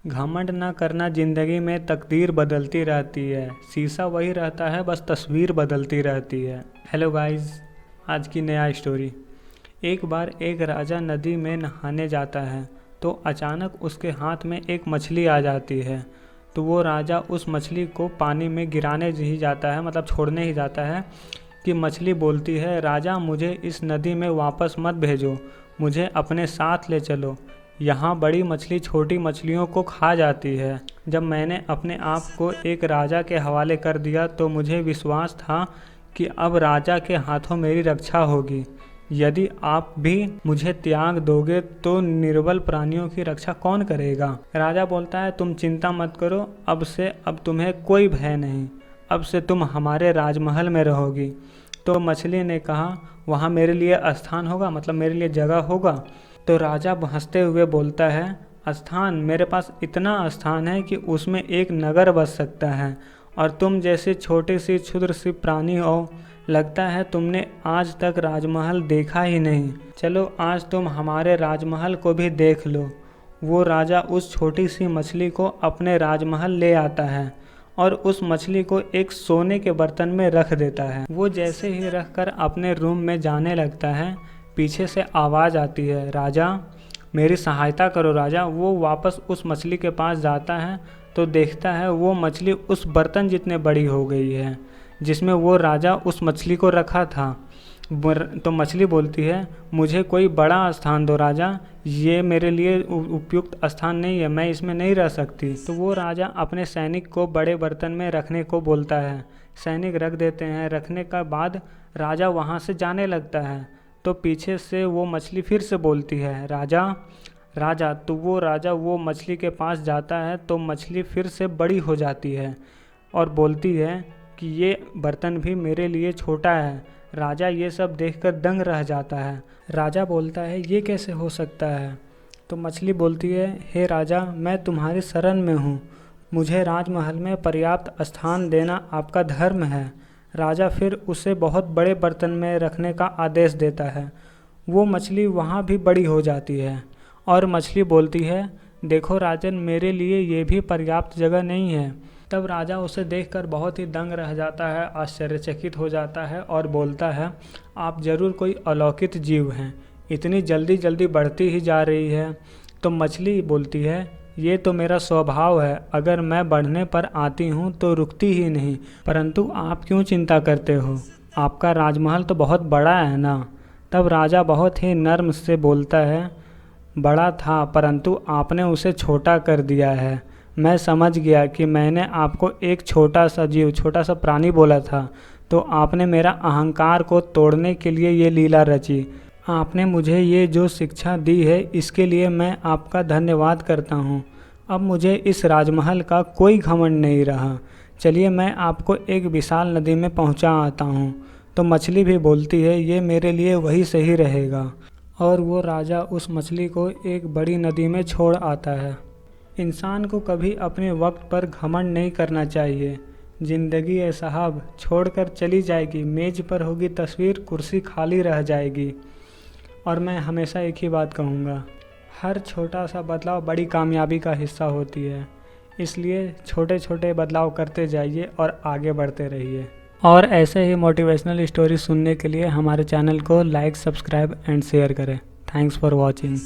घमंड न करना, जिंदगी में तकदीर बदलती रहती है। शीशा वही रहता है, बस तस्वीर बदलती रहती है। हेलो गाइस, आज की नया स्टोरी। एक बार एक राजा नदी में नहाने जाता है तो अचानक उसके हाथ में एक मछली आ जाती है। तो वो राजा उस मछली को पानी में गिराने ही जाता है, मतलब छोड़ने ही जाता है कि मछली बोलती है, राजा मुझे इस नदी में वापस मत भेजो, मुझे अपने साथ ले चलो। यहाँ बड़ी मछली छोटी मछलियों को खा जाती है। जब मैंने अपने आप को एक राजा के हवाले कर दिया तो मुझे विश्वास था कि अब राजा के हाथों मेरी रक्षा होगी। यदि आप भी मुझे त्याग दोगे तो निर्बल प्राणियों की रक्षा कौन करेगा? राजा बोलता है, तुम चिंता मत करो, अब तुम्हें कोई भय नहीं, अब से तुम हमारे राजमहल में रहोगी। तो मछली ने कहा, वहाँ मेरे लिए स्थान होगा, मतलब मेरे लिए जगह होगा? तो राजा हंसते हुए बोलता है, स्थान? मेरे पास इतना स्थान है कि उसमें एक नगर बस सकता है, और तुम जैसे छोटी सी क्षुद्र सी प्राणी हो, लगता है तुमने आज तक राजमहल देखा ही नहीं। चलो आज तुम हमारे राजमहल को भी देख लो। वो राजा उस छोटी सी मछली को अपने राजमहल ले आता है और उस मछली को एक सोने के बर्तन में रख देता है। वो जैसे ही रखकर अपने रूम में जाने लगता है, पीछे से आवाज़ आती है, राजा मेरी सहायता करो राजा। वो वापस उस मछली के पास जाता है तो देखता है वो मछली उस बर्तन जितने बड़ी हो गई है जिसमें वो राजा उस मछली को रखा था। तो मछली बोलती है, मुझे कोई बड़ा स्थान दो राजा, ये मेरे लिए उपयुक्त स्थान नहीं है, मैं इसमें नहीं रह सकती। तो वो राजा अपने सैनिक को बड़े बर्तन में रखने को बोलता है। सैनिक रख देते हैं। रखने का बाद राजा वहाँ से जाने लगता है तो पीछे से वो मछली फिर से बोलती है, राजा राजा। तो वो राजा वो मछली के पास जाता है तो मछली फिर से बड़ी हो जाती है और बोलती है कि ये बर्तन भी मेरे लिए छोटा है। राजा ये सब देखकर दंग रह जाता है। राजा बोलता है, ये कैसे हो सकता है? तो मछली बोलती है, हे राजा, मैं तुम्हारी शरण में हूँ, मुझे राजमहल में पर्याप्त स्थान देना आपका धर्म है। राजा फिर उसे बहुत बड़े बर्तन में रखने का आदेश देता है। वो मछली वहाँ भी बड़ी हो जाती है और मछली बोलती है, देखो राजन, मेरे लिए ये भी पर्याप्त जगह नहीं है। तब राजा उसे देखकर बहुत ही दंग रह जाता है, आश्चर्यचकित हो जाता है और बोलता है, आप ज़रूर कोई अलौकिक जीव हैं, इतनी जल्दी जल्दी बढ़ती ही जा रही है। तो मछली बोलती है, ये तो मेरा स्वभाव है, अगर मैं बढ़ने पर आती हूँ तो रुकती ही नहीं, परंतु आप क्यों चिंता करते हो? आपका राजमहल तो बहुत बड़ा है ना। तब राजा बहुत ही नर्म से बोलता है, बड़ा था परंतु आपने उसे छोटा कर दिया है। मैं समझ गया कि मैंने आपको एक छोटा सा जीव, छोटा सा प्राणी बोला था, तो आपने मेरा अहंकार को तोड़ने के लिए ये लीला रची। आपने मुझे ये जो शिक्षा दी है इसके लिए मैं आपका धन्यवाद करता हूँ। अब मुझे इस राजमहल का कोई घमंड नहीं रहा। चलिए मैं आपको एक विशाल नदी में पहुँचा आता हूँ। तो मछली भी बोलती है, ये मेरे लिए वही सही रहेगा। और वो राजा उस मछली को एक बड़ी नदी में छोड़ आता है। इंसान को कभी अपने वक्त पर घमंड नहीं करना चाहिए। ज़िंदगी ए साहब छोड़कर चली जाएगी, मेज़ पर होगी तस्वीर, कुर्सी खाली रह जाएगी। और मैं हमेशा एक ही बात कहूँगा, हर छोटा सा बदलाव बड़ी कामयाबी का हिस्सा होती है। इसलिए छोटे छोटे बदलाव करते जाइए और आगे बढ़ते रहिए। और ऐसे ही मोटिवेशनल स्टोरी सुनने के लिए हमारे चैनल को लाइक, सब्सक्राइब एंड शेयर करें। Thanks for watching.